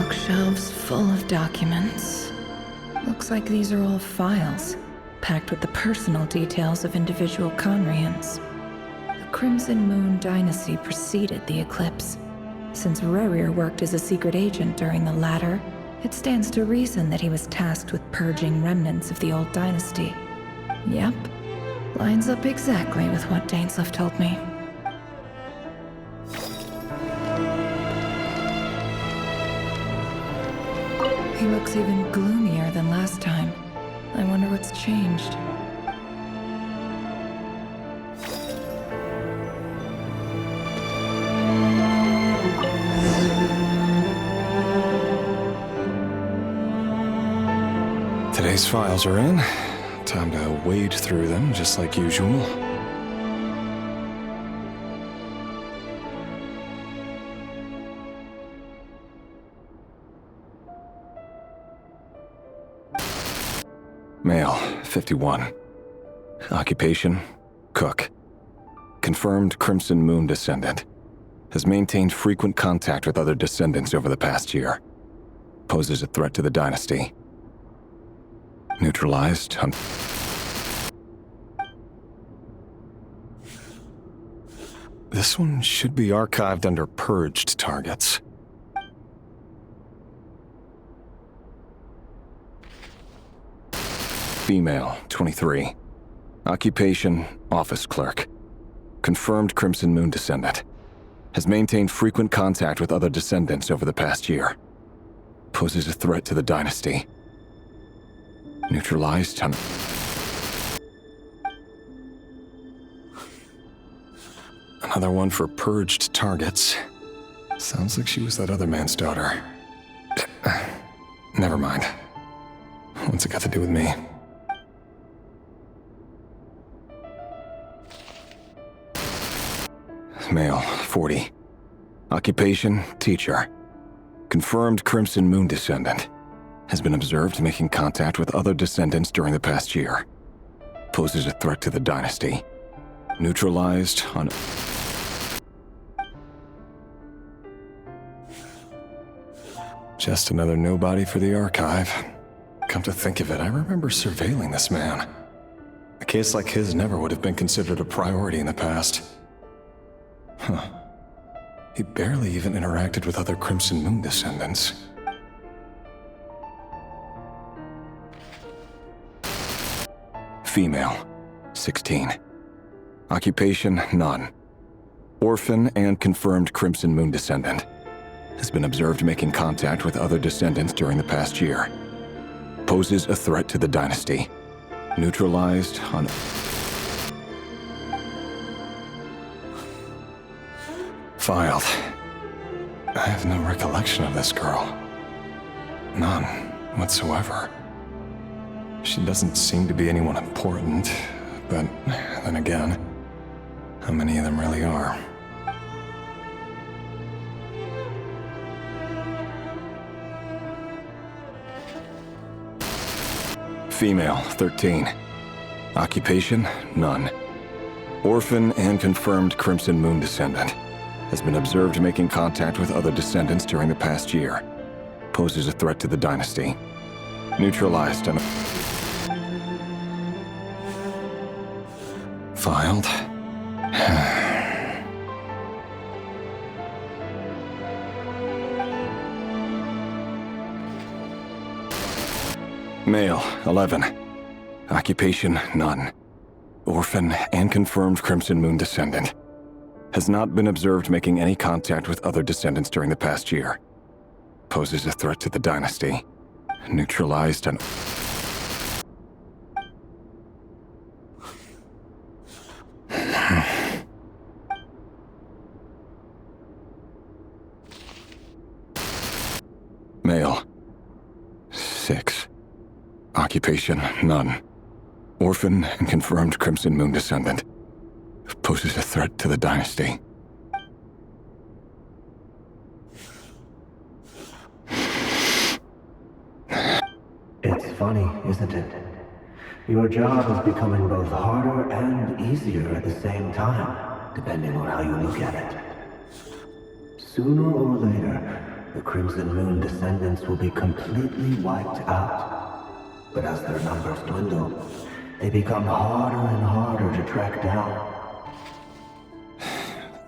Bookshelves full of documents. Looks like these are all files, packed with the personal details of individual Conrians. The Crimson Moon dynasty preceded the eclipse. Since Rerir worked as a secret agent during the latter, it stands to reason that he was tasked with purging remnants of the old dynasty. Yep, lines up exactly with what Dainsleif told me. He looks even gloomier than last time. I wonder what's changed. Today's files are in. Time to wade through them just like usual. Male, 51. Occupation, cook. Confirmed Crimson Moon descendant. Has maintained frequent contact with other descendants over the past year. Poses a threat to the dynasty. Neutralized on... This one should be archived under purged targets. Female, 23. Occupation, office clerk. Confirmed Crimson Moon descendant. Has maintained frequent contact with other descendants over the past year. Poses a threat to the dynasty. Neutralized on... Another one for purged targets. Sounds like she was that other man's daughter. Never mind. What's it got to do with me? Male, 40. Occupation, teacher. Confirmed Crimson Moon descendant. Has been observed making contact with other descendants during the past year. Poses a threat to the dynasty. Neutralized on... Just another nobody for the archive. Come to think of it, I remember surveilling this man. A case like his never would have been considered a priority in the past. Huh. He barely even interacted with other Crimson Moon descendants. Female, 16. Occupation, none. Orphan and confirmed Crimson Moon descendant. Has been observed making contact with other descendants during the past year. Poses a threat to the dynasty. Neutralized on... Filed. I have no recollection of this girl. None whatsoever. She doesn't seem to be anyone important, but then again, how many of them really are? Female, 13. Occupation, none. Orphan and confirmed Crimson Moon descendant. Has been observed making contact with other descendants during the past year. Poses a threat to the dynasty. Neutralized and... Filed. Male, 11. Occupation, none. Orphan and confirmed Crimson Moon descendant. Has not been observed making any contact with other descendants during the past year. Poses a threat to the dynasty. Neutralized and... Male, 6. Occupation, none. Orphan and confirmed Crimson Moon descendant. Poses a threat to the dynasty. It's funny, isn't it? Your job is becoming both harder and easier at the same time, depending on how you look at it. Sooner or later, the Crimson Moon descendants will be completely wiped out. But as their numbers dwindle, they become harder and harder to track down.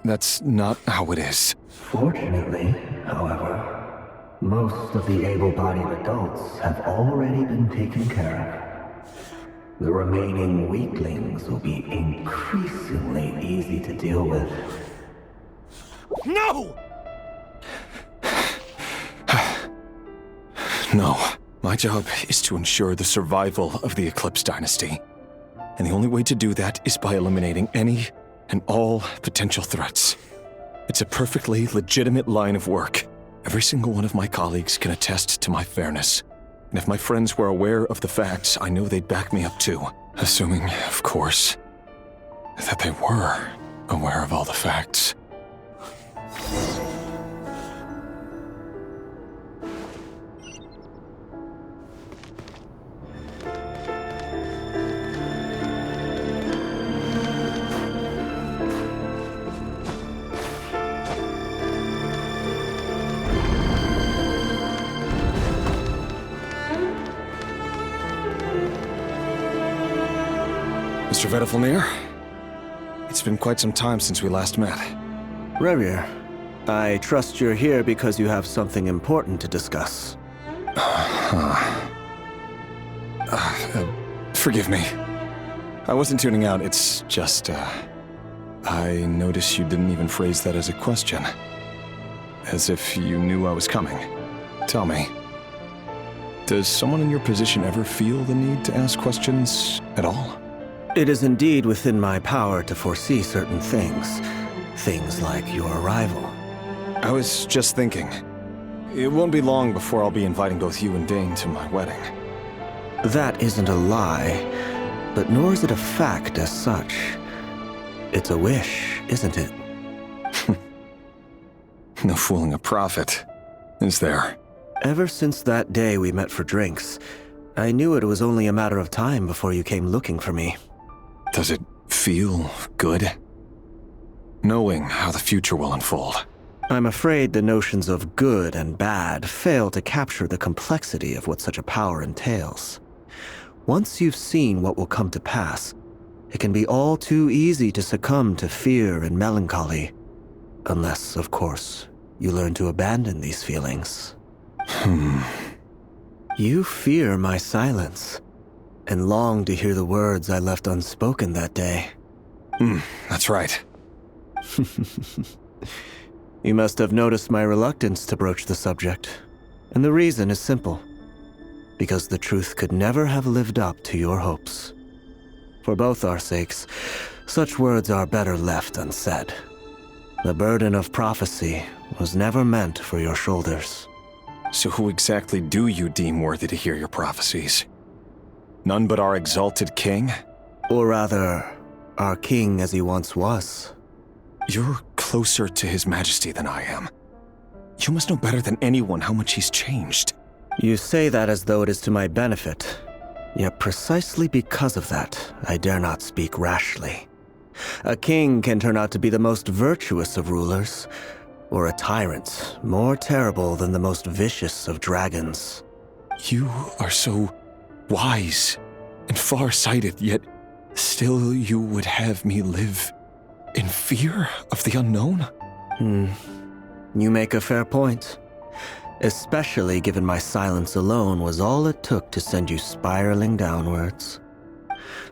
That's not how it is. Fortunately, however, most of the able-bodied adults have already been taken care of. The remaining weaklings will be increasingly easy to deal with. No! No. My job is to ensure the survival of the Eclipse Dynasty. And the only way to do that is by eliminating any and all potential threats. It's a perfectly legitimate line of work. Every single one of my colleagues can attest to my fairness. And if my friends were aware of the facts, I know they'd back me up too. Assuming, of course, that they were aware of all the facts. Mr. Vedafilnir, it's been quite some time since we last met. Rerir, I trust you're here because you have something important to discuss. Forgive me. I wasn't tuning out, it's just, I noticed you didn't even phrase that as a question. As if you knew I was coming. Tell me, does someone in your position ever feel the need to ask questions at all? It is indeed within my power to foresee certain things. Things like your arrival. I was just thinking. It won't be long before I'll be inviting both you and Dane to my wedding. That isn't a lie, but nor is it a fact as such. It's a wish, isn't it? No fooling a prophet, is there? Ever since that day we met for drinks, I knew it was only a matter of time before you came looking for me. Does it feel good? Knowing how the future will unfold. I'm afraid the notions of good and bad fail to capture the complexity of what such a power entails. Once you've seen what will come to pass, it can be all too easy to succumb to fear and melancholy. Unless, of course, you learn to abandon these feelings. You fear my silence, and long to hear the words I left unspoken that day. That's right. You must have noticed my reluctance to broach the subject, and the reason is simple. Because the truth could never have lived up to your hopes. For both our sakes, such words are better left unsaid. The burden of prophecy was never meant for your shoulders. So who exactly do you deem worthy to hear your prophecies? None but our exalted king? Or rather, our king as he once was. You're closer to his majesty than I am. You must know better than anyone how much he's changed. You say that as though it is to my benefit. Yet precisely because of that, I dare not speak rashly. A king can turn out to be the most virtuous of rulers, or a tyrant more terrible than the most vicious of dragons. You are so wise and far-sighted, yet still you would have me live in fear of the unknown? You make a fair point. Especially given my silence alone was all it took to send you spiraling downwards.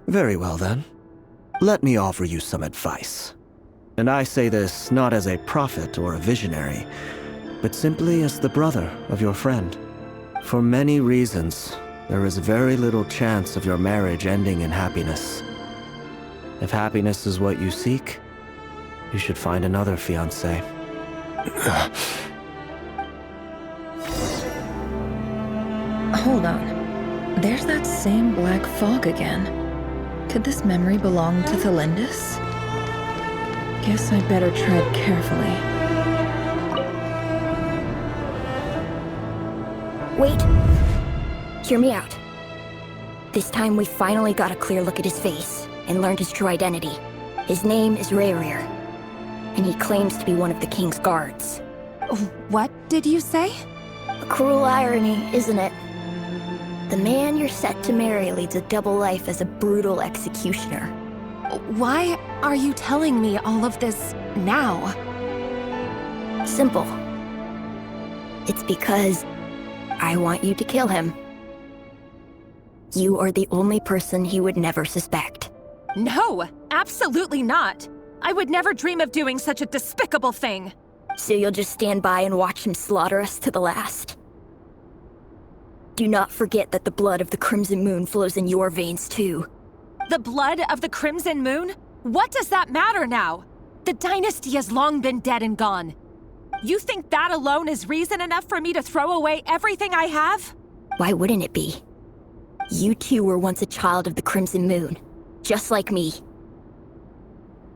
Very well then. Let me offer you some advice. And I say this not as a prophet or a visionary, but simply as the brother of your friend. For many reasons, there is very little chance of your marriage ending in happiness. If happiness is what you seek, you should find another fiancé. Hold on. There's that same black fog again. Could this memory belong to Thelindis? Guess I better tread carefully. Wait. Hear me out. This time we finally got a clear look at his face and learned his true identity. His name is Rerir, and he claims to be one of the king's guards. What did you say? A cruel irony, isn't it? The man you're set to marry leads a double life as a brutal executioner. Why are you telling me all of this now? Simple. It's because I want you to kill him. You are the only person he would never suspect. No, absolutely not. I would never dream of doing such a despicable thing. So you'll just stand by and watch him slaughter us to the last? Do not forget that the blood of the Crimson Moon flows in your veins too. The blood of the Crimson Moon? What does that matter now? The dynasty has long been dead and gone. You think that alone is reason enough for me to throw away everything I have? Why wouldn't it be? You two were once a child of the Crimson Moon, just like me.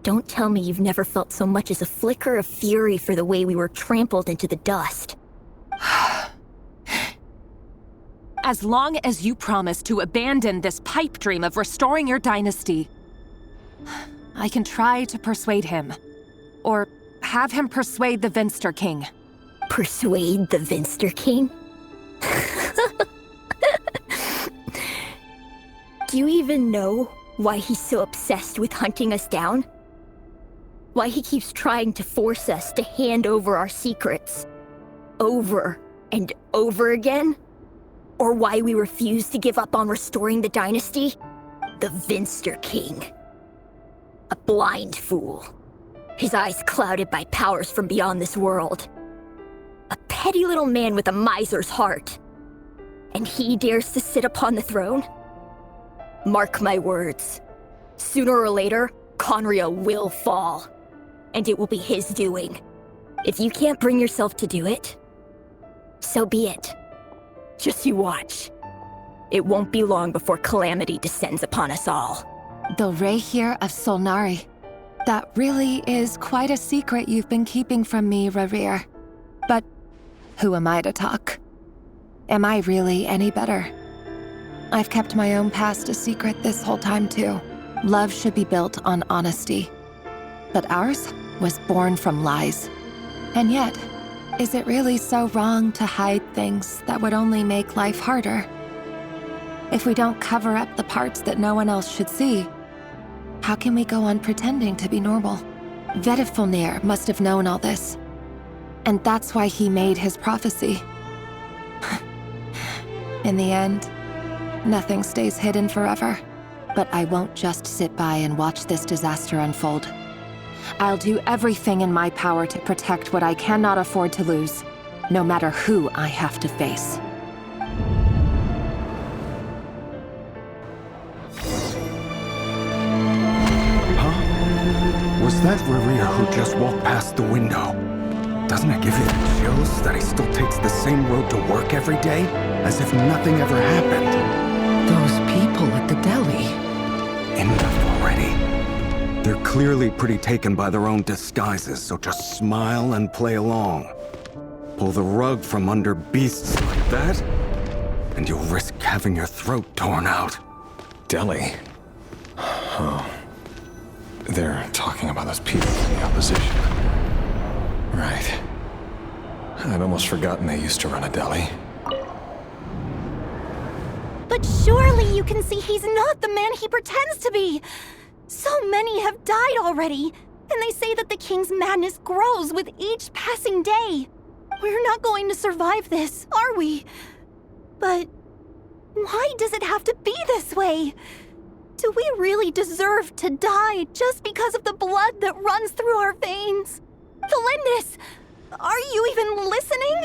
Don't tell me you've never felt so much as a flicker of fury for the way we were trampled into the dust. As long as you promise to abandon this pipe dream of restoring your dynasty, I can try to persuade him. Or have him persuade the Vinster King. Persuade the Vinster King? Do you even know why he's so obsessed with hunting us down? Why he keeps trying to force us to hand over our secrets? Over and over again? Or why we refuse to give up on restoring the dynasty? The Vinster King. A blind fool. His eyes clouded by powers from beyond this world. A petty little man with a miser's heart. And he dares to sit upon the throne? Mark my words. Sooner or later, Conria will fall. And it will be his doing. If you can't bring yourself to do it, so be it. Just you watch. It won't be long before calamity descends upon us all. The Rehir of Solnari. That really is quite a secret you've been keeping from me, Rerir. But who am I to talk? Am I really any better? I've kept my own past a secret this whole time too. Love should be built on honesty. But ours was born from lies. And yet, is it really so wrong to hide things that would only make life harder? If we don't cover up the parts that no one else should see, how can we go on pretending to be normal? Vedifulnir must have known all this. And that's why he made his prophecy. In the end, nothing stays hidden forever. But I won't just sit by and watch this disaster unfold. I'll do everything in my power to protect what I cannot afford to lose, no matter who I have to face. Was that Rerir who just walked past the window? Doesn't it give you the chills that he still takes the same road to work every day, as if nothing ever happened? Those people at the deli. Enough already. They're clearly pretty taken by their own disguises, so just smile and play along. Pull the rug from under beasts like that, and you'll risk having your throat torn out. Delhi? Oh. They're talking about those people in the opposition. Right. I'd almost forgotten they used to run a deli. But surely you can see he's not the man he pretends to be! So many have died already, and they say that the king's madness grows with each passing day. We're not going to survive this, are we? But why does it have to be this way? Do we really deserve to die just because of the blood that runs through our veins? Felindis, are you even listening?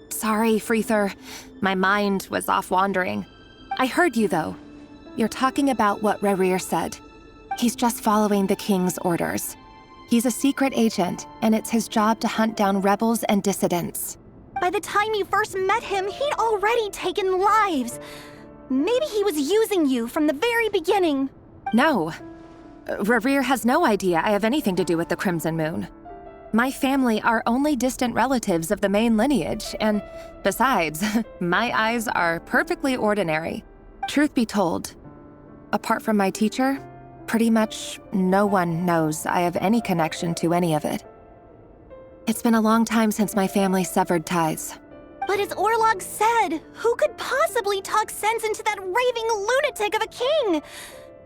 Sorry, Freether. My mind was off wandering. I heard you, though. You're talking about what Rerir said. He's just following the king's orders. He's a secret agent, and it's his job to hunt down rebels and dissidents. By the time you first met him, he'd already taken lives. Maybe he was using you from the very beginning. No. Rerir has no idea I have anything to do with the Crimson Moon. My family are only distant relatives of the main lineage, and besides, my eyes are perfectly ordinary. Truth be told, apart from my teacher, pretty much no one knows I have any connection to any of it. It's been a long time since my family severed ties. But as Orlog said, who could possibly talk sense into that raving lunatic of a king?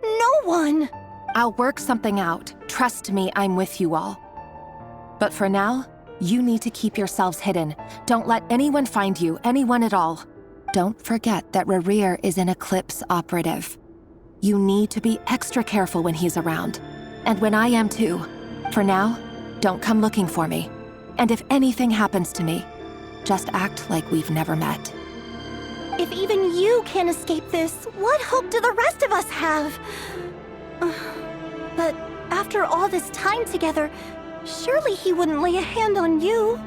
No one. I'll work something out. Trust me, I'm with you all. But for now, you need to keep yourselves hidden. Don't let anyone find you, anyone at all. Don't forget that Rerir is an Eclipse operative. You need to be extra careful when he's around. And when I am too. For now, don't come looking for me. And if anything happens to me, just act like we've never met. If even you can't escape this, what hope do the rest of us have? But after all this time together, surely he wouldn't lay a hand on you.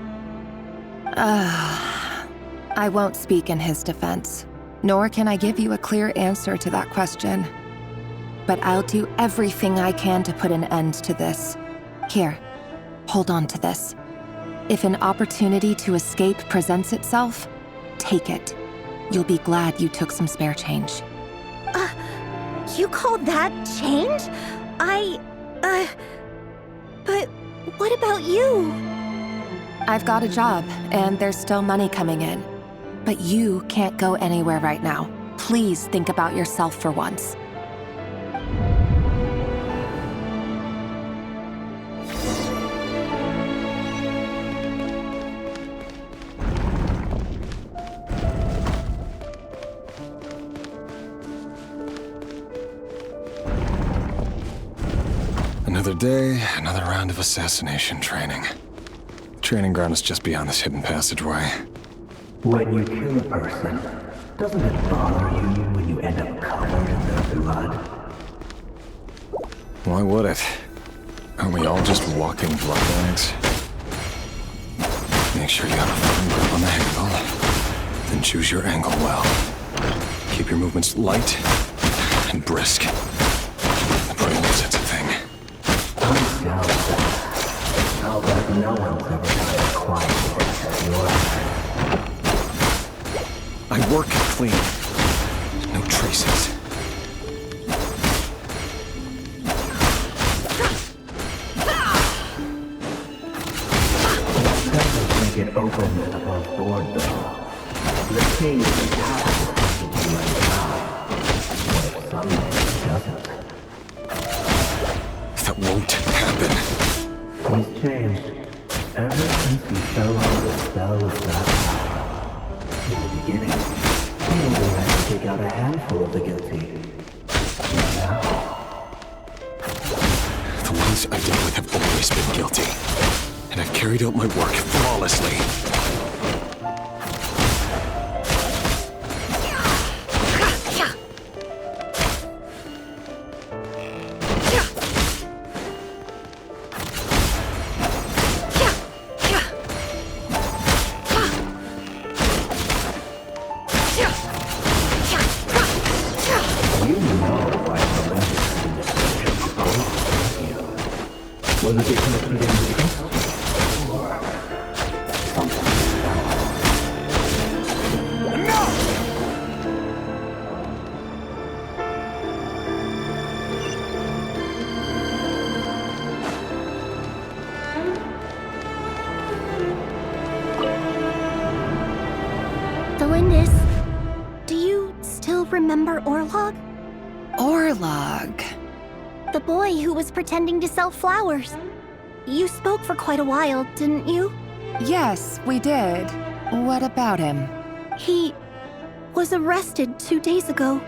I won't speak in his defense, nor can I give you a clear answer to that question. But I'll do everything I can to put an end to this. Here, hold on to this. If an opportunity to escape presents itself, take it. You'll be glad you took some spare change. You call that change? But what about you? I've got a job, and there's still money coming in. But you can't go anywhere right now. Please think about yourself for once. Another day, another round of assassination training. Training ground is just beyond this hidden passageway. When you kill a person, doesn't it bother you when you end up covered in their blood? Why would it? Aren't we all just walking blood bags? Make sure you have a firm grip on the handle, then choose your angle well. Keep your movements light and brisk. The brain knows it's a thing. I'll bet no one's ever had a quiet work as yours. I work clean. No traces. Doesn't make it open and above board, though. The king is powerful to do right now. What if someday he doesn't? That won't happen. He's changed. Ever since he fell under the spell of that power. In the beginning, he only had to take out a handful of the guilty. And now, The ones I dealt with have always been guilty. And I've carried out my work flawlessly. you know why the legend in this picture proposed to you. Was it because he didn't trust you? Or something Delindis, do you still remember Orlog? Orlog. The boy who was pretending to sell flowers. You spoke for quite a while, didn't you? Yes, we did. What about him? He was arrested 2 days ago.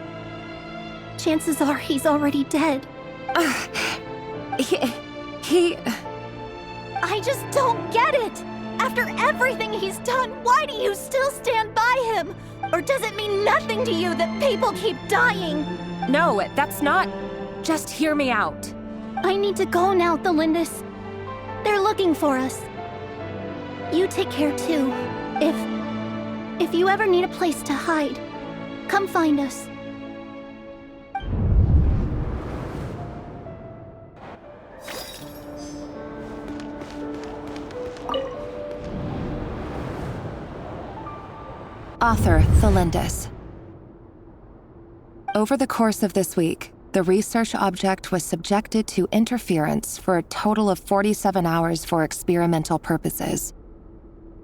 Chances are he's already dead. He... I just don't get it! After everything he's done, why do you still stand by him? Or does it mean nothing to you that people keep dying? No, that's not... Just hear me out. I need to go now, Delindis. They're looking for us. You take care too. If you ever need a place to hide, come find us. Author Thelindis. Over the course of this week, the research object was subjected to interference for a total of 47 hours for experimental purposes.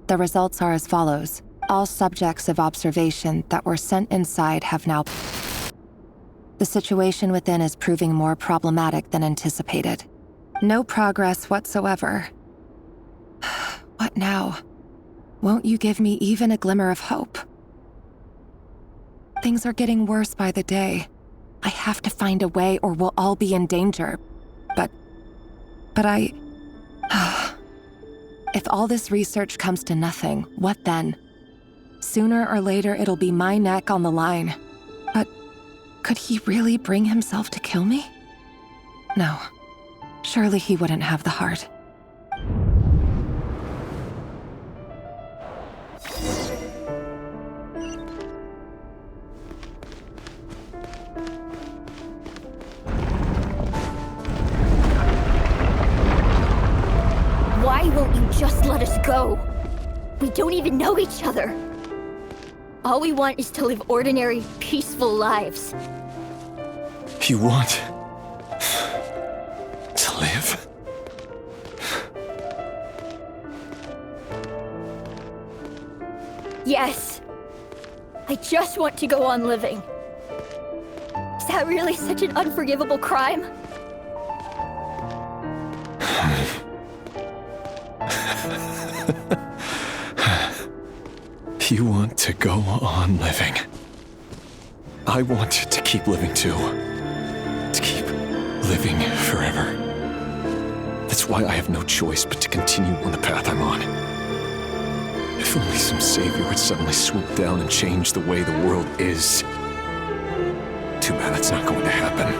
The results are as follows. All subjects of observation that were sent inside have now... The situation within is proving more problematic than anticipated. No progress whatsoever. What now? Won't you give me even a glimmer of hope? Things are getting worse by the day. I have to find a way or we'll all be in danger. But I... If all this research comes to nothing, what then? Sooner or later, it'll be my neck on the line. But could he really bring himself to kill me? No. Surely he wouldn't have the heart. Why won't you just let us go? We don't even know each other. All we want is to live ordinary, peaceful lives. You want to live? Yes. I just want to go on living. Is that really such an unforgivable crime? You want to go on living. I want to keep living too. To keep living forever. That's why I have no choice but to continue on the path I'm on. If only some savior would suddenly swoop down and change the way the world is. Too bad it's not going to happen.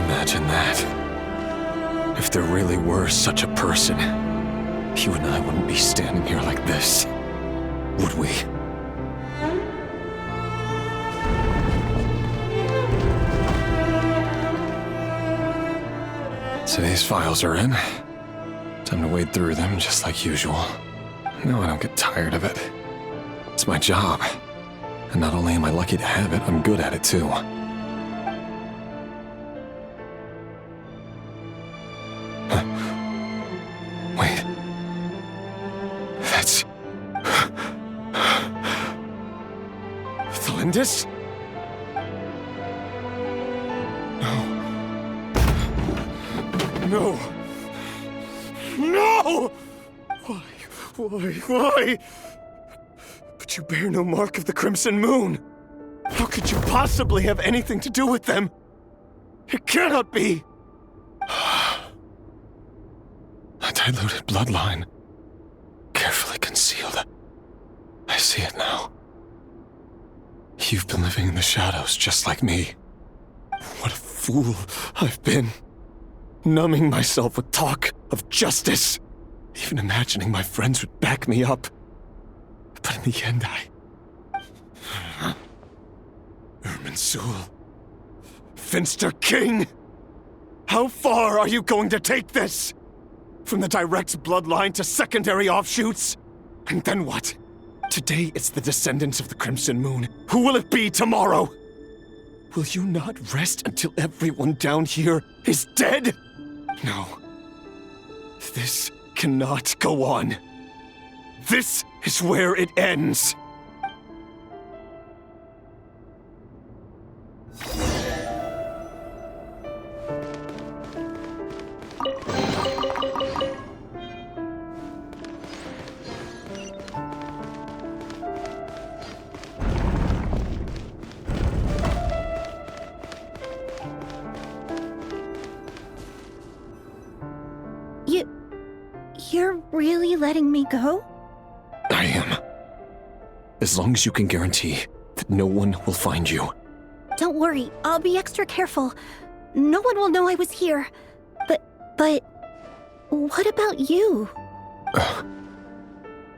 Imagine that. If there really were such a person, you and I wouldn't be standing here like this, would we? So these files are in. Time to wade through them just like usual. No, I don't get tired of it. It's my job. And not only am I lucky to have it, I'm good at it too. Wait. That's... Thalindis? No. No! Why? But you bear no mark of the Crimson Moon. How could you possibly have anything to do with them? It cannot be! A diluted bloodline. Carefully concealed. I see it now. You've been living in the shadows just like me. What a fool I've been. Numbing myself with talk of justice. Even imagining my friends would back me up. But in the end, Irminsul. Finster King! How far are you going to take this? From the direct bloodline to secondary offshoots? And then what? Today it's the descendants of the Crimson Moon. Who will it be tomorrow? Will you not rest until everyone down here is dead? No. This cannot go on. This is where it ends. You're really letting me go? I am. As long as you can guarantee that no one will find you. Don't worry, I'll be extra careful. No one will know I was here. But... what about you?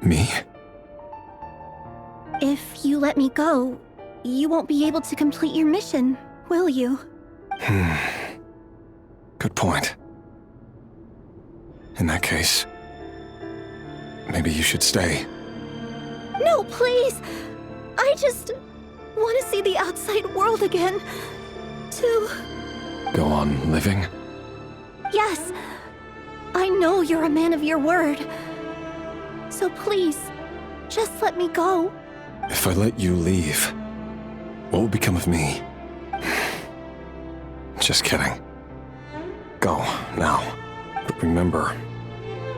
Me? If you let me go, you won't be able to complete your mission, will you? Good point. In that case, maybe you should stay. No, please! I just want to see the outside world again. To Go on living? Yes. I know you're a man of your word. So please, just let me go. If I let you leave, what will become of me? Just kidding. Go, now. But remember,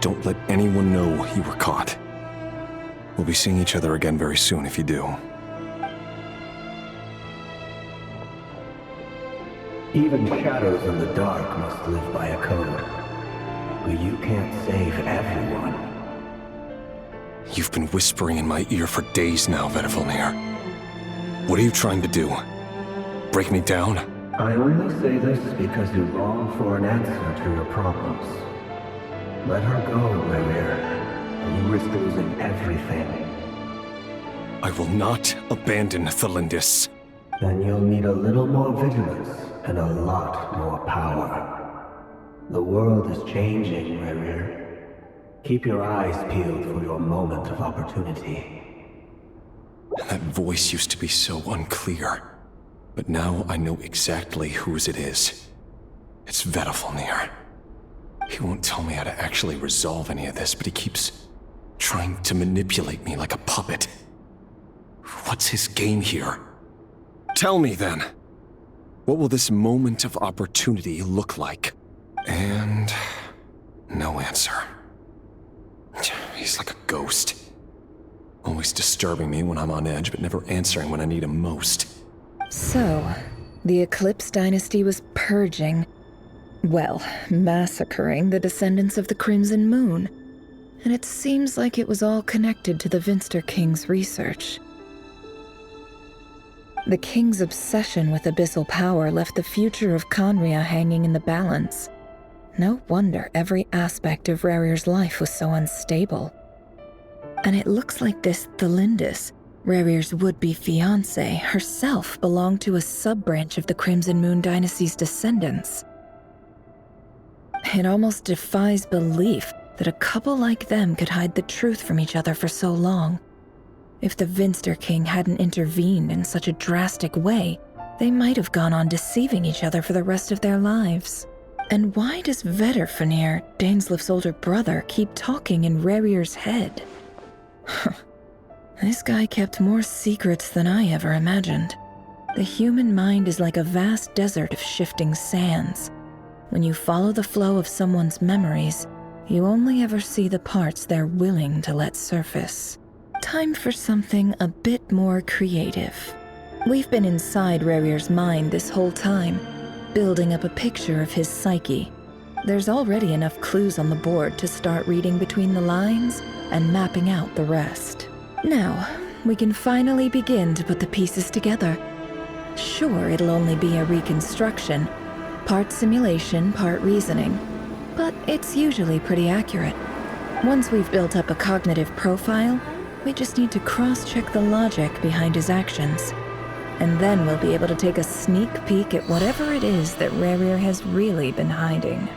don't let anyone know you were caught. We'll be seeing each other again very soon if you do. Even shadows in the dark must live by a code. But you can't save everyone. You've been whispering in my ear for days now, Vedifalnir. What are you trying to do? Break me down? I only say this because you long for an answer to your problems. Let her go, Revere. You risk losing everything. I will not abandon Thelindis. Then you'll need a little more vigilance and a lot more power. The world is changing, Revere. Keep your eyes peeled for your moment of opportunity. That voice used to be so unclear. But now I know exactly whose it is. It's Vedifalnir. He won't tell me how to actually resolve any of this, but he keeps trying to manipulate me like a puppet. What's his game here? Tell me then. What will this moment of opportunity look like? And no answer. He's like a ghost. Always disturbing me when I'm on edge, but never answering when I need him most. So, the Eclipse Dynasty was purging, well, massacring the descendants of the Crimson Moon. And it seems like it was all connected to the Vinster King's research. The King's obsession with abyssal power left the future of Conria hanging in the balance. No wonder every aspect of Rerir's life was so unstable. And it looks like this Thelindis, Rerir's would-be fiancée, herself belonged to a sub-branch of the Crimson Moon Dynasty's descendants. It almost defies belief that a couple like them could hide the truth from each other for so long. If the Vinster King hadn't intervened in such a drastic way, they might have gone on deceiving each other for the rest of their lives. And why does Vedifalnir, Daneslif's older brother, keep talking in Rerir's head? This guy kept more secrets than I ever imagined. The human mind is like a vast desert of shifting sands. When you follow the flow of someone's memories, you only ever see the parts they're willing to let surface. Time for something a bit more creative. We've been inside Rerir's mind this whole time, building up a picture of his psyche. There's already enough clues on the board to start reading between the lines and mapping out the rest. Now, we can finally begin to put the pieces together. Sure, it'll only be a reconstruction, part simulation, part reasoning, but it's usually pretty accurate. Once we've built up a cognitive profile, we just need to cross-check the logic behind his actions. And then we'll be able to take a sneak peek at whatever it is that Rerir has really been hiding.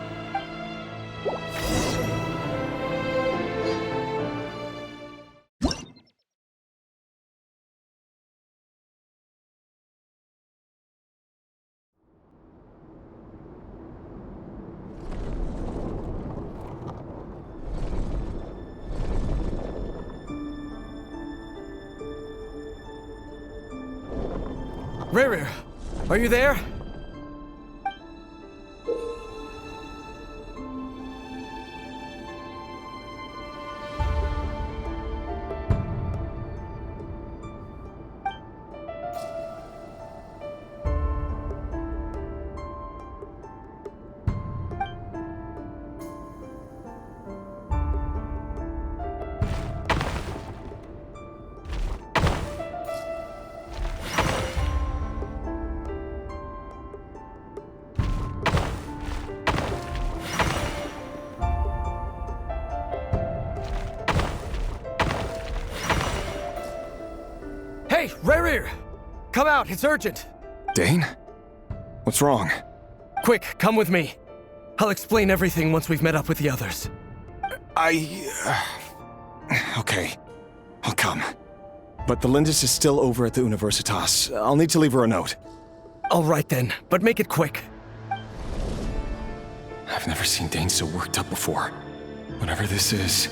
Rerir, are you there? Hey, Rerir! Come out, it's urgent! Dane? What's wrong? Quick, come with me. I'll explain everything once we've met up with the others. Okay. I'll come. But the Lindis is still over at the Universitas. I'll need to leave her a note. All right then, but make it quick. I've never seen Dane so worked up before. Whatever this is,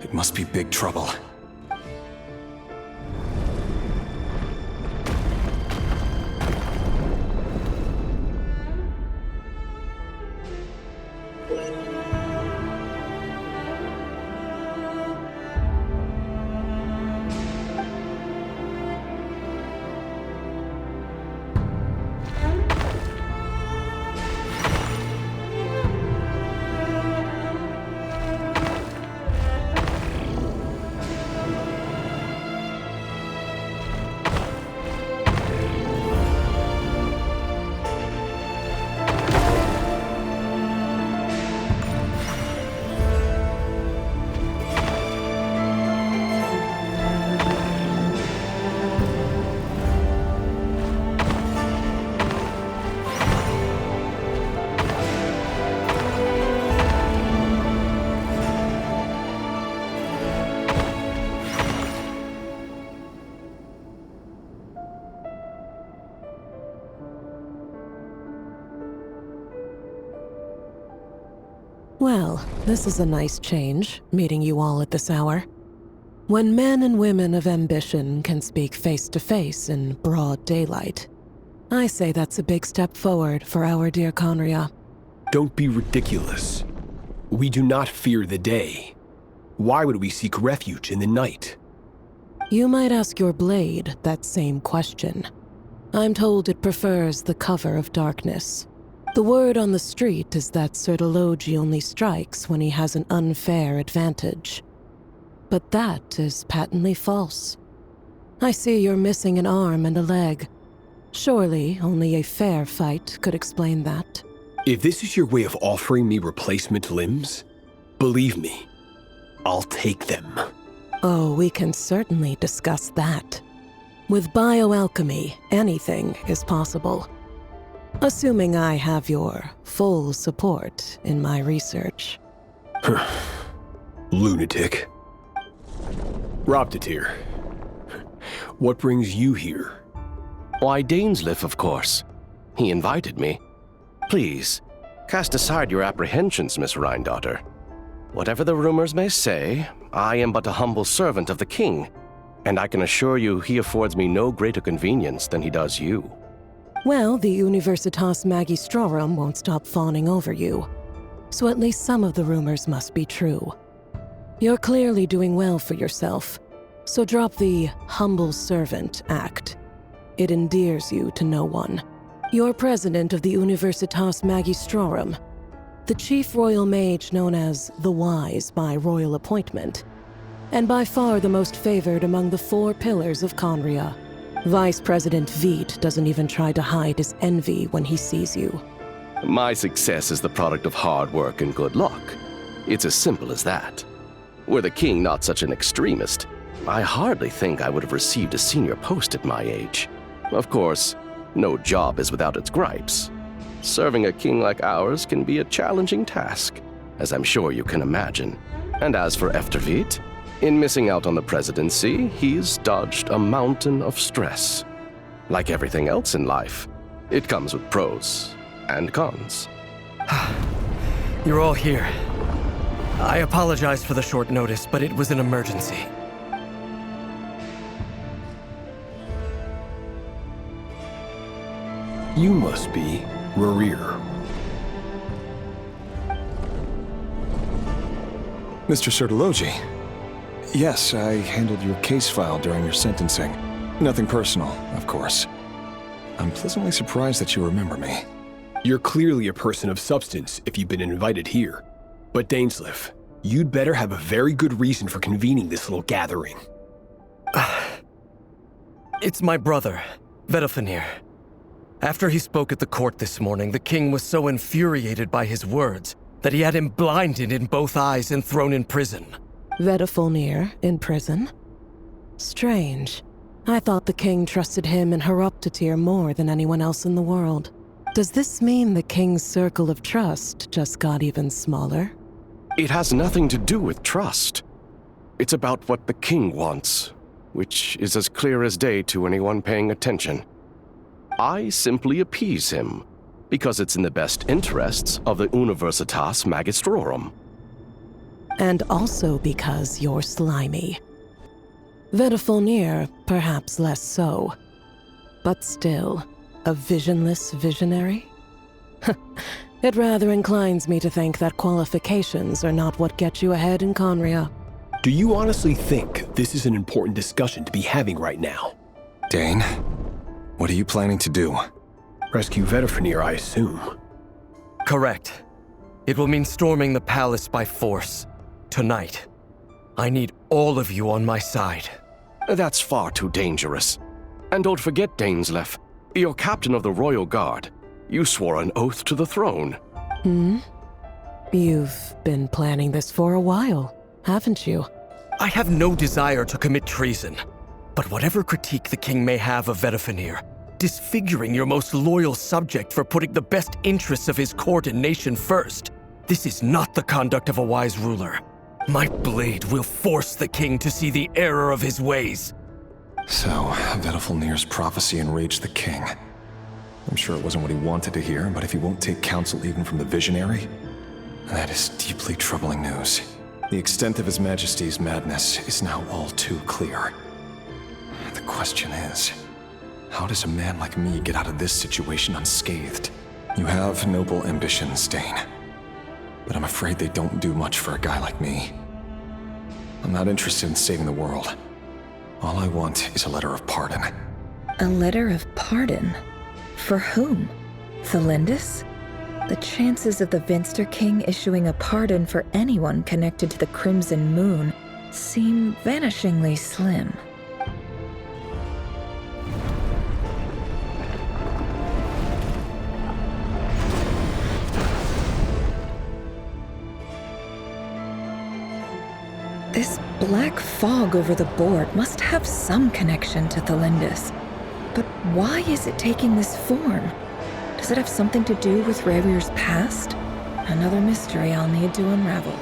it must be big trouble. Well, this is a nice change, meeting you all at this hour. When men and women of ambition can speak face to face in broad daylight, I say that's a big step forward for our dear Conria. Don't be ridiculous. We do not fear the day. Why would we seek refuge in the night? You might ask your blade that same question. I'm told it prefers the cover of darkness. The word on the street is that Sertologi only strikes when he has an unfair advantage. But that is patently false. I see you're missing an arm and a leg. Surely only a fair fight could explain that. If this is your way of offering me replacement limbs, believe me, I'll take them. Oh, we can certainly discuss that. With bioalchemy, anything is possible. Assuming I have your full support in my research. Lunatic. Robtatir, what brings you here? Why, Dainsleif, of course. He invited me. Please, cast aside your apprehensions, Miss Rhindaughter. Whatever the rumors may say, I am but a humble servant of the king, and I can assure you he affords me no greater convenience than he does you. Well, the Universitas Magistrorum won't stop fawning over you, so at least some of the rumors must be true. You're clearly doing well for yourself, so drop the humble servant act. It endears you to no one. You're president of the Universitas Magistrorum, the chief royal mage known as the Wise by royal appointment, and by far the most favored among the 4 pillars of Conria. Vice President Veet doesn't even try to hide his envy when he sees you. My success is the product of hard work and good luck. It's as simple as that. Were the king not such an extremist, I hardly think I would have received a senior post at my age. Of course, no job is without its gripes. Serving a king like ours can be a challenging task, as I'm sure you can imagine. And as for Efterveet, in missing out on the presidency, he's dodged a mountain of stress. Like everything else in life, it comes with pros and cons. You're all here. I apologize for the short notice, but it was an emergency. You must be Rarir. Mr. Sertologi. Yes, I handled your case file during your sentencing. Nothing personal, of course. I'm pleasantly surprised that you remember me. You're clearly a person of substance if you've been invited here. But Dainsleif, you'd better have a very good reason for convening this little gathering. It's my brother, Vedalfinir. After he spoke at the court this morning, the king was so infuriated by his words that he had him blinded in both eyes and thrown in prison. Vedalfinir in prison? Strange. I thought the king trusted him and Horoptatir more than anyone else in the world. Does this mean the king's circle of trust just got even smaller? It has nothing to do with trust. It's about what the king wants, which is as clear as day to anyone paying attention. I simply appease him, because it's in the best interests of the Universitas Magistrorum. And also because you're slimy. Vedafilnir, perhaps less so. But still, a visionless visionary? It rather inclines me to think that qualifications are not what get you ahead in Conria. Do you honestly think this is an important discussion to be having right now? Dane, what are you planning to do? Rescue Vedafilnir, I assume. Correct. It will mean storming the palace by force. Tonight. I need all of you on my side. That's far too dangerous. And don't forget, Dainsleif, you're captain of the Royal Guard. You swore an oath to the throne. You've been planning this for a while, haven't you? I have no desire to commit treason. But whatever critique the king may have of Vedafilnir, disfiguring your most loyal subject for putting the best interests of his court and nation first, this is not the conduct of a wise ruler. My blade will force the king to see the error of his ways. So, Vedafilnir's prophecy enraged the king. I'm sure it wasn't what he wanted to hear, but if he won't take counsel even from the visionary, that is deeply troubling news. The extent of His Majesty's madness is now all too clear. The question is, how does a man like me get out of this situation unscathed? You have noble ambitions, Dane, but I'm afraid they don't do much for a guy like me. I'm not interested in saving the world. All I want is a letter of pardon. A letter of pardon? For whom? Thelindis? The chances of the Vinster King issuing a pardon for anyone connected to the Crimson Moon seem vanishingly slim. This black fog over the board must have some connection to Thelindis. But why is it taking this form? Does it have something to do with Revir's past? Another mystery I'll need to unravel.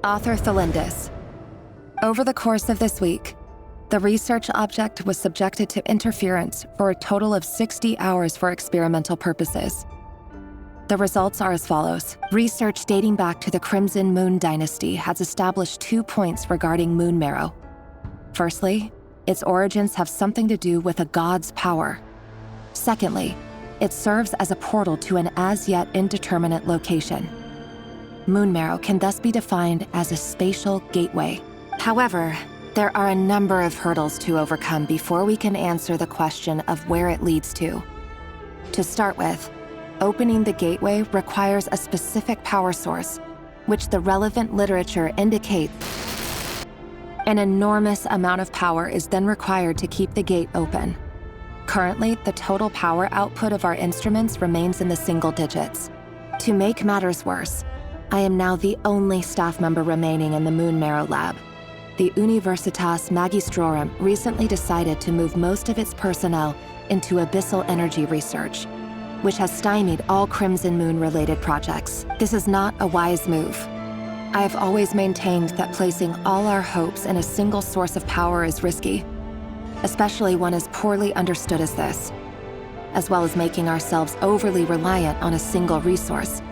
Author Thelindis. Over the course of this week, the research object was subjected to interference for a total of 60 hours for experimental purposes. The results are as follows. Research dating back to the Crimson Moon dynasty has established 2 points regarding moon marrow. Firstly, its origins have something to do with a god's power. Secondly, it serves as a portal to an as-yet indeterminate location. Moon marrow can thus be defined as a spatial gateway. However, there are a number of hurdles to overcome before we can answer the question of where it leads to. To start with, opening the gateway requires a specific power source, which the relevant literature indicates. An enormous amount of power is then required to keep the gate open. Currently, the total power output of our instruments remains in the single digits. To make matters worse, I am now the only staff member remaining in the Moon Marrow lab. the Universitas Magistrorum recently decided to move most of its personnel into abyssal energy research, which has stymied all Crimson Moon-related projects. This is not a wise move. I have always maintained that placing all our hopes in a single source of power is risky, especially one as poorly understood as this. As well as making ourselves overly reliant on a single resource,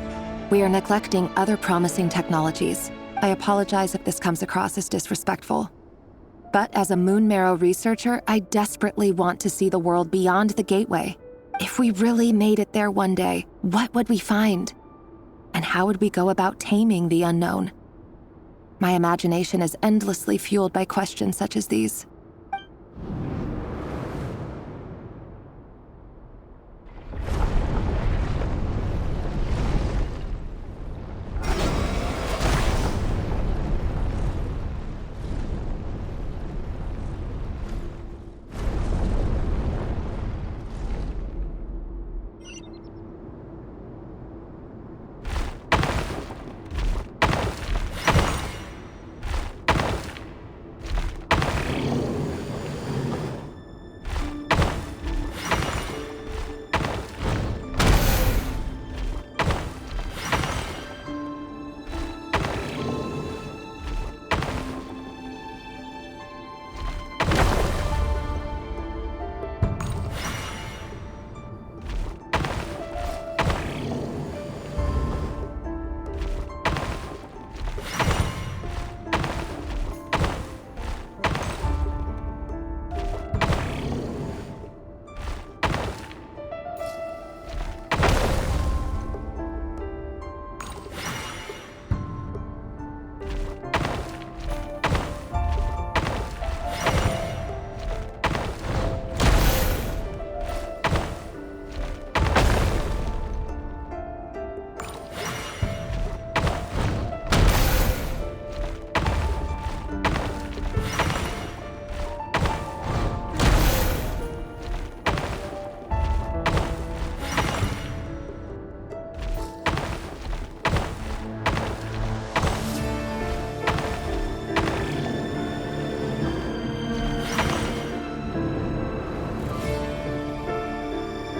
we are neglecting other promising technologies. I apologize if this comes across as disrespectful. But as a Moon Marrow researcher, I desperately want to see the world beyond the gateway. If we really made it there one day, what would we find? And how would we go about taming the unknown? My imagination is endlessly fueled by questions such as these.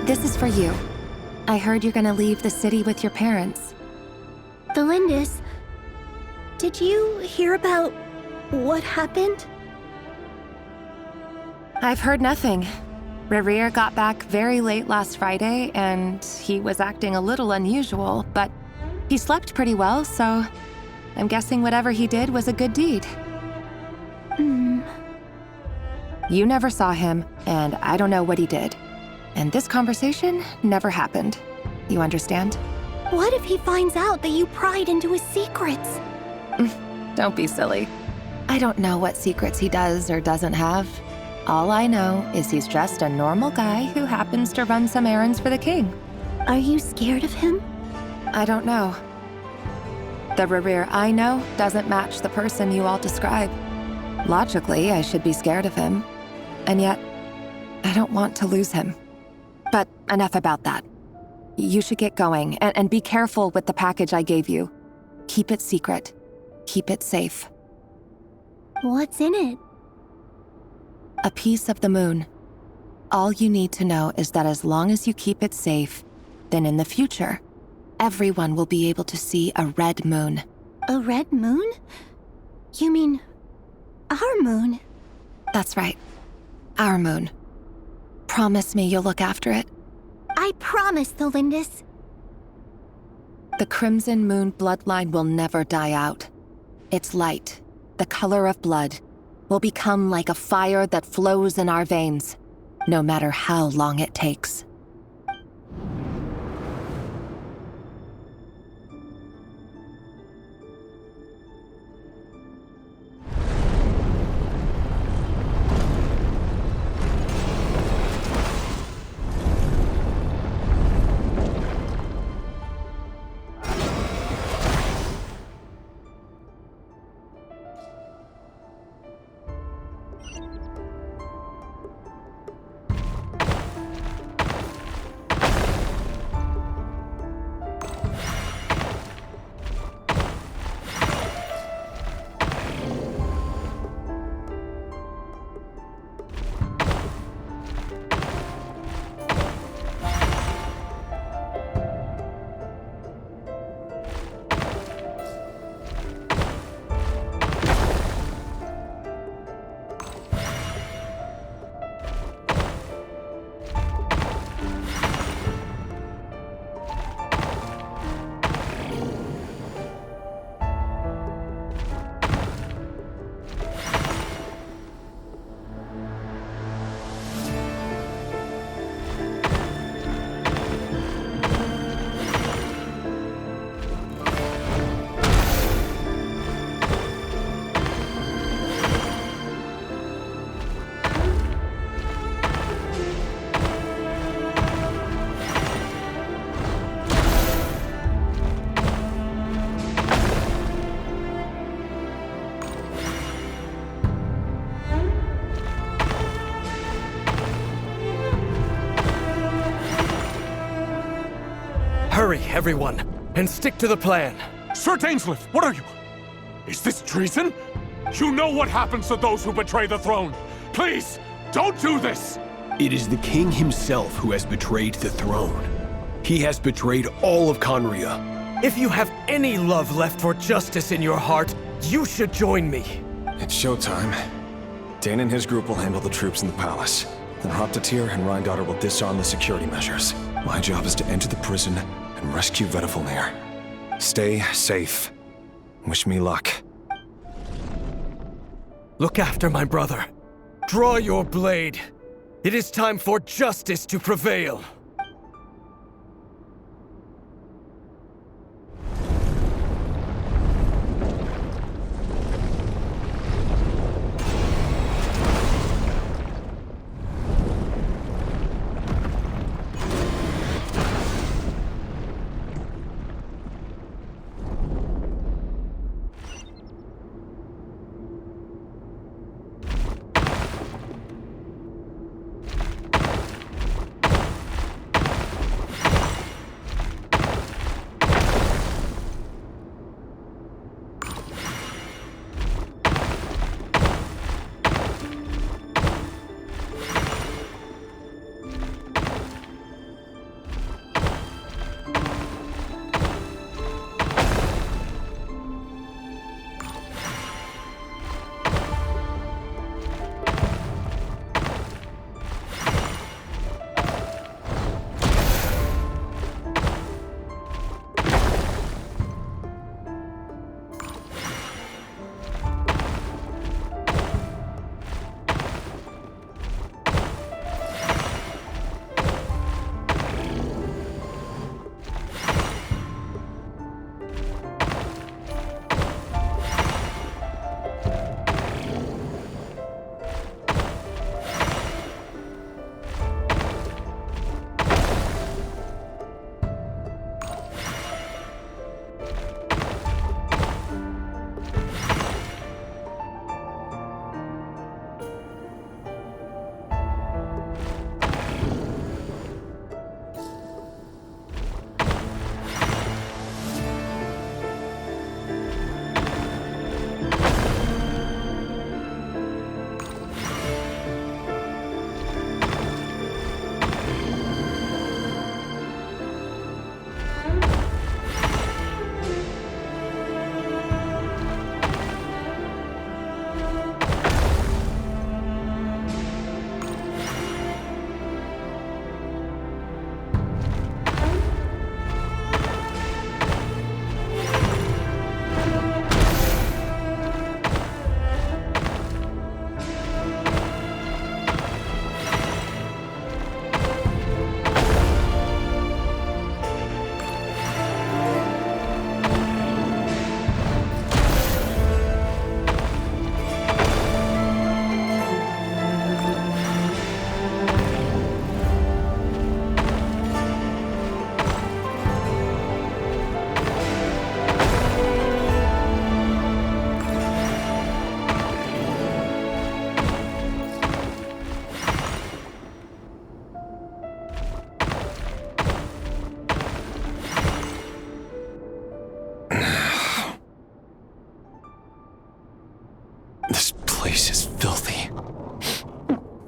This is for you. I heard you're gonna leave the city with your parents. The Lindis, did you hear about what happened? I've heard nothing. Rerir got back very late last Friday, and he was acting a little unusual, but he slept pretty well, so I'm guessing whatever he did was a good deed. You never saw him, and I don't know what he did. And this conversation never happened. You understand? What if he finds out that you pried into his secrets? Don't be silly. I don't know what secrets he does or doesn't have. All I know is he's just a normal guy who happens to run some errands for the king. Are you scared of him? I don't know. The Rerir I know doesn't match the person you all describe. Logically, I should be scared of him. And yet, I don't want to lose him. But enough about that. You should get going, and be careful with the package I gave you. Keep it secret. Keep it safe. What's in it? A piece of the moon. All you need to know is that as long as you keep it safe, then in the future, everyone will be able to see a red moon. A red moon? You mean our moon? That's right. Our moon. Promise me you'll look after it. I promise, the Lindis. The Crimson Moon bloodline will never die out. Its light, the color of blood, will become like a fire that flows in our veins, no matter how long it takes. everyone, and stick to the plan. Sir Dainsleif, what are you? Is this treason? You know what happens to those who betray the throne. Please, don't do this! It is the king himself who has betrayed the throne. He has betrayed all of Conria. If you have any love left for justice in your heart, you should join me. It's showtime. Dane and his group will handle the troops in the palace. Then Hoptatir and Rhindaughter will disarm the security measures. My job is to enter the prison and rescue Vedifalnir. Stay safe. Wish me luck. Look after my brother. Draw your blade. It is time for justice to prevail.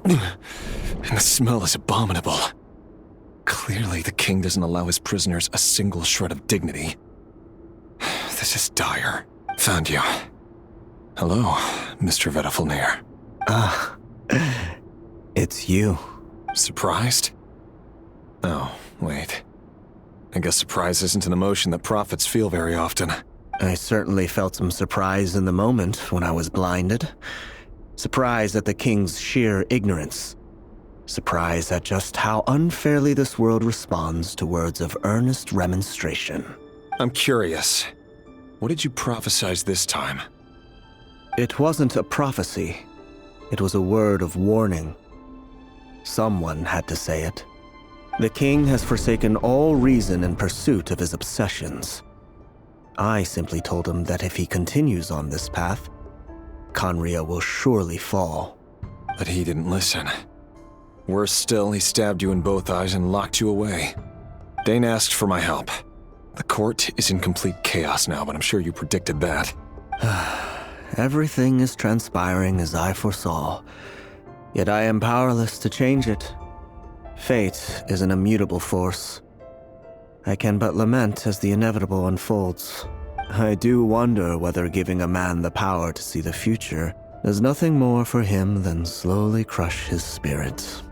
And the smell is abominable. Clearly, the king doesn't allow his prisoners a single shred of dignity. This is dire. Found you. Hello, Mr. Vedifalnir. It's you. Surprised? Oh, wait. I guess surprise isn't an emotion that prophets feel very often. I certainly felt some surprise in the moment when I was blinded. Surprise at the king's sheer ignorance. Surprise at just how unfairly this world responds to words of earnest remonstration. I'm curious. What did you prophesize this time? It wasn't a prophecy. It was a word of warning. Someone had to say it. The king has forsaken all reason in pursuit of his obsessions. I simply told him that if he continues on this path, Conria will surely fall. But he didn't listen. Worse still, he stabbed you in both eyes and locked you away. Dane asked for my help. The court is in complete chaos now, but I'm sure you predicted that. Everything is transpiring as I foresaw, yet I am powerless to change it. Fate is an immutable force. I can but lament as the inevitable unfolds. I do wonder whether giving a man the power to see the future does nothing more for him than slowly crush his spirit.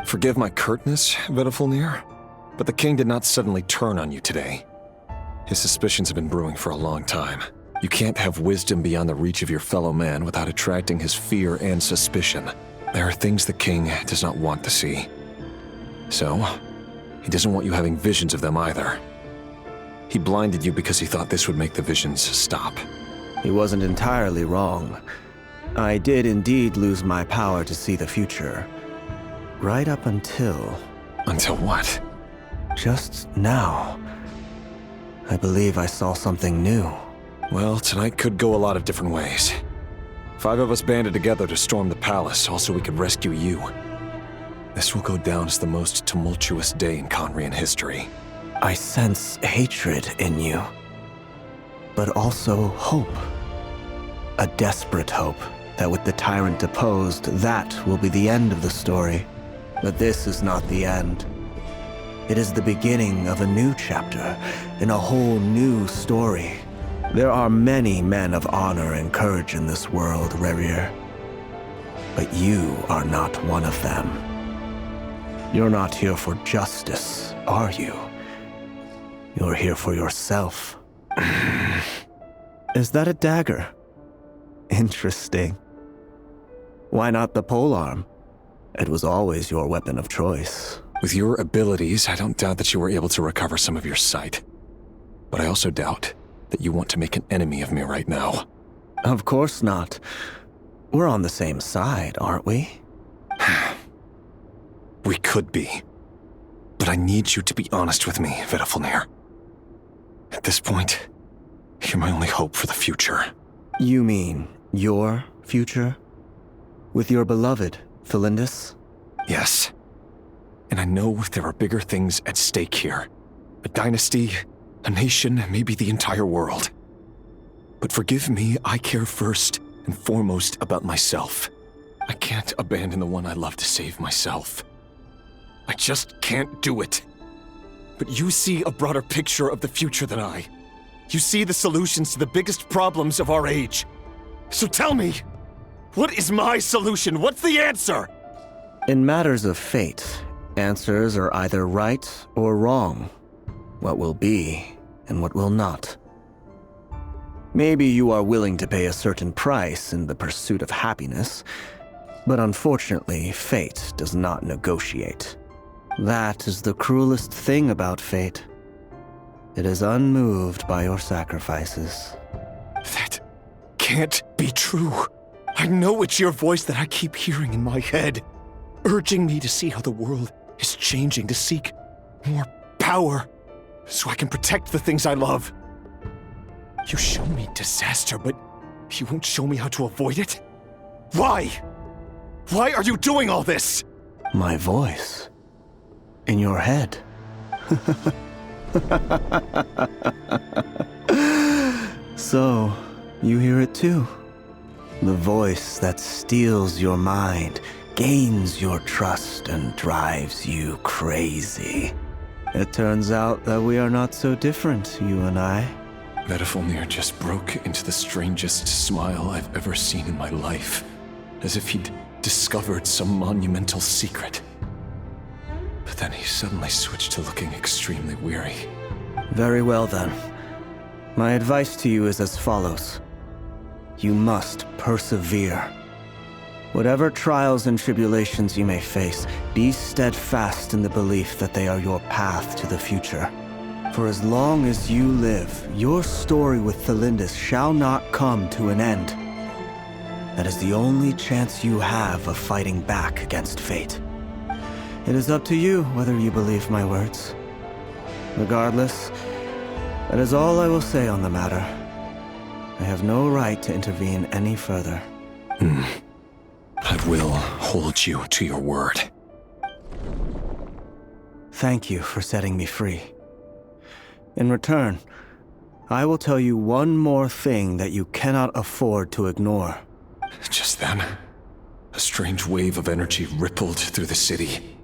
Forgive my curtness, Vedafulnir, but the king did not suddenly turn on you today. His suspicions have been brewing for a long time. You can't have wisdom beyond the reach of your fellow man without attracting his fear and suspicion. There are things the king does not want to see. So, he doesn't want you having visions of them either. He blinded you because he thought this would make the visions stop. He wasn't entirely wrong. I did indeed lose my power to see the future. Right up until... Until what? Just now. I believe I saw something new. Well, tonight could go a lot of different ways. 5 of us banded together to storm the palace, also we could rescue you. This will go down as the most tumultuous day in Conrian history. I sense hatred in you, but also hope. A desperate hope that with the tyrant deposed, that will be the end of the story. But this is not the end. It is the beginning of a new chapter, in a whole new story. There are many men of honor and courage in this world, Rerir. But you are not one of them. You're not here for justice, are you? You're here for yourself. Is that a dagger? Interesting. Why not the polearm? It was always your weapon of choice. With your abilities, I don't doubt that you were able to recover some of your sight. But I also doubt that you want to make an enemy of me right now. Of course not. We're on the same side, aren't we? We could be. But I need you to be honest with me, Vedafulnir. At this point, you're my only hope for the future. You mean your future? With your beloved, Felindis? Yes. And I know there are bigger things at stake here. A dynasty, a nation, maybe the entire world. But forgive me, I care first and foremost about myself. I can't abandon the one I love to save myself. I just can't do it. But you see a broader picture of the future than I. You see the solutions to the biggest problems of our age. So tell me, what is my solution? What's the answer? In matters of fate, answers are either right or wrong. What will be and what will not. Maybe you are willing to pay a certain price in the pursuit of happiness, but unfortunately, fate does not negotiate. That is the cruelest thing about fate. It is unmoved by your sacrifices. That can't be true. I know it's your voice that I keep hearing in my head, urging me to see how the world is changing, to seek more power, so I can protect the things I love. You show me disaster, but you won't show me how to avoid it? Why? Why are you doing all this? My voice. In your head. So, you hear it too. The voice that steals your mind, gains your trust, and drives you crazy. It turns out that we are not so different, you and I. Vedafulnir just broke into the strangest smile I've ever seen in my life, as if he'd discovered some monumental secret. But then he suddenly switched to looking extremely weary. Very well then. My advice to you is as follows. You must persevere. Whatever trials and tribulations you may face, be steadfast in the belief that they are your path to the future. For as long as you live, your story with Felindis shall not come to an end. That is the only chance you have of fighting back against fate. It is up to you whether you believe my words. Regardless, that is all I will say on the matter. I have no right to intervene any further. I will hold you to your word. Thank you for setting me free. In return, I will tell you one more thing that you cannot afford to ignore. Just then, a strange wave of energy rippled through the city.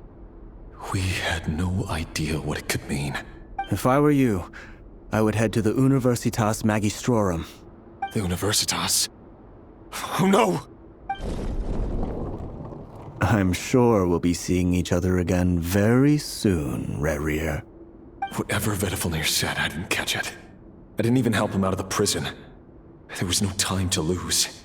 We had no idea what it could mean. If I were you, I would head to the Universitas Magistrorum. The Universitas? Oh no! I'm sure we'll be seeing each other again very soon, Rerir. Whatever Vedifalnir said, I didn't catch it. I didn't even help him out of the prison. There was no time to lose.